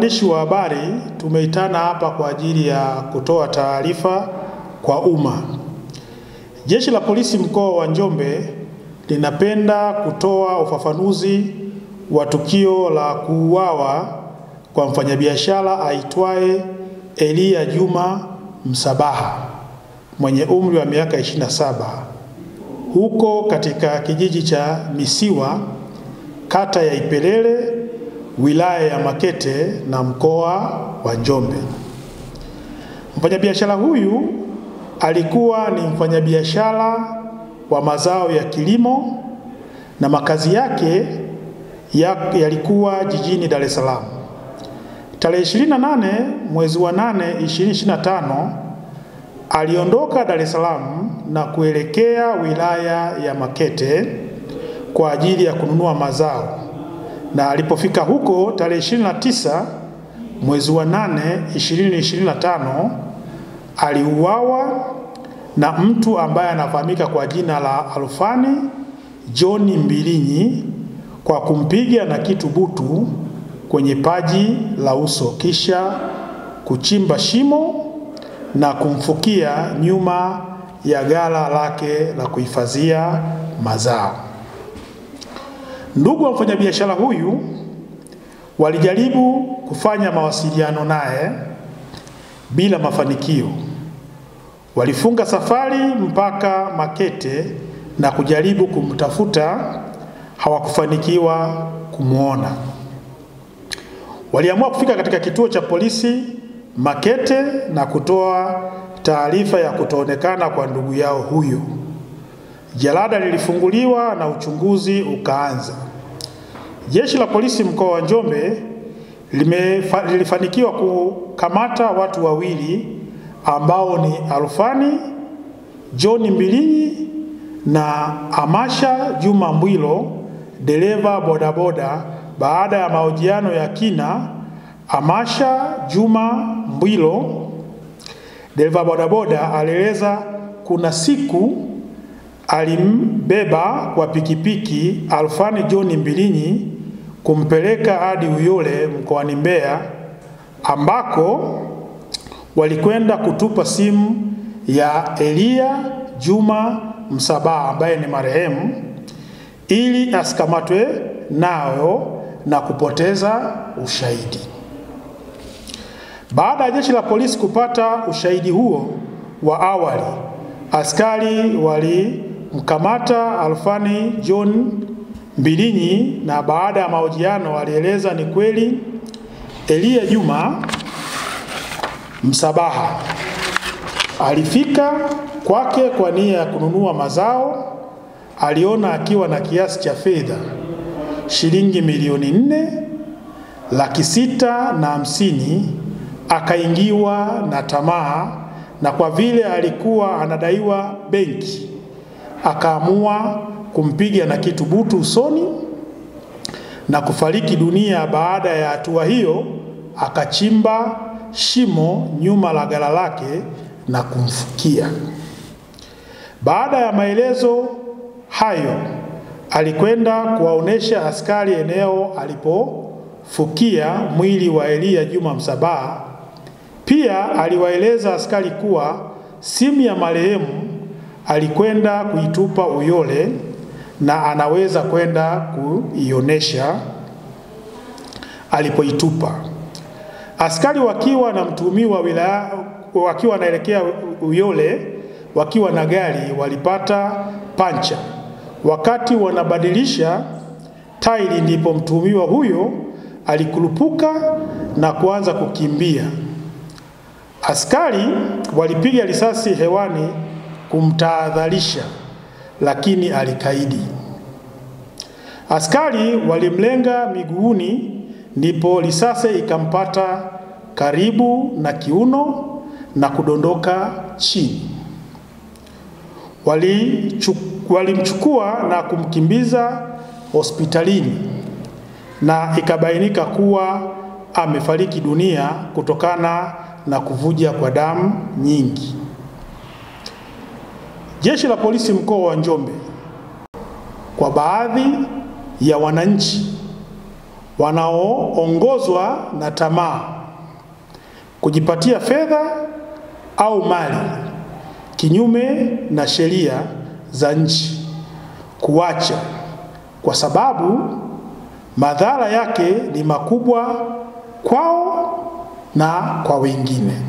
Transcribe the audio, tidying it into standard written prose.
Waandishi wa habari tumeitana hapa kwa ajili ya kutoa taarifa kwa umma. Jeshi la Polisi mkoa wa Njombe linapenda kutoa ufafanuzi wa tukio la kuuawa kwa mfanyabiashara aitwaye Elia Juma Msabaha mwenye umri wa miaka 27 huko katika kijiji cha Misiwa, kata ya Ipelele, wilaya ya Makete na mkoa wa Njombe. Mfanyabiashara huyu alikuwa ni mfanyabiashara wa mazao ya kilimo na makazi yake yalikuwa jijini Dar es Salaam. Tarehe 28 mwezi wa 8 2025 aliondoka Dar es Salaam na kuelekea wilaya ya Makete kwa ajili ya kununua mazao, na alipofika huko tarehe 29 mwezi wa 8 2025 aliuawa na mtu ambaye anafahamika kwa jina la Alfani John Mbilinyi kwa kumpiga na kitu butu kwenye paji la uso, kisha kuchimba shimo na kumfukia nyuma ya ghala lake la kuhifadhia mazao. Ndugu wa mfanyabiashara huyu walijaribu kufanya mawasiliano naye bila mafanikio. Walifunga safari mpaka Makete na kujaribu kumtafuta, hawakufanikiwa kumuona. Waliamua kufika katika kituo cha polisi Makete na kutoa taarifa ya kutoonekana kwa ndugu yao huyo. Jalada lilifunguliwa na uchunguzi ukaanza. Jeshi la Polisi mkoa wa Njombe lilifanikiwa kukamata watu wawili ambao ni Alfani John Mbilinyi na Amasha Juma Mbwilo, dereva bodaboda. Baada ya mahojiano ya kina, Amasha Juma Mbwilo, dereva bodaboda, alieleza kuna siku alimbeba kwa pikipiki Alfani John Mbilinyi kumpeleka hadi Uyole mkoani Mbeya, ambako walikwenda kutupa simu ya Elia Juma Msabaha ambaye ni marehemu ili asikamatwe nayo na kupoteza ushahidi. Baada ya jeshi la polisi kupata ushahidi huo wa awali, askari walimkamata Alfani John Mbilinyi, na baada ya mahojiano walieleza ni kweli Elia Juma Msabaha alifika kwake kwa nia ya kununua mazao. Aliona akiwa na kiasi cha fedha shilingi milioni 4,650,000, akaingiwa na tamaa, na kwa vile alikuwa anadaiwa benki akaamua kumpiga na kitu butu usoni na kufariki dunia. Baada ya hatua hiyo akachimba shimo nyuma la ghala lake na kumfukia. Baada ya maelezo hayo, alikwenda kuwaonesha askari eneo alipofukia mwili wa Elia Juma Msabaha. Pia aliwaeleza askari kuwa simu ya marehemu alikwenda kuitupa Uyole na anaweza kwenda kuionesha alipoitupa. Askari wakiwa na mtuhumiwa wakiwa wanaelekea Uyole wakiwa na gari walipata pancha. Wakati wanabadilisha tairi ndipo mtuhumiwa huyo alikurupuka na kuanza kukimbia. Askari walipiga risasi hewani kumtahadharisha, lakini alikaidi. Askari walimlenga miguuni, ndipo risasi ikampata karibu na kiuno na kudondoka chini. Walimchukua na kumkimbiza hospitalini na ikabainika kuwa amefariki dunia kutokana na kuvuja kwa damu nyingi. Jeshi la Polisi mkoa wa Njombe, kwa baadhi ya wananchi wanaoongozwa na tamaa, kujipatia fedha au mali kinyume na sheria za nchi, kuacha kwa sababu madhara yake ni makubwa kwao na kwa wengine.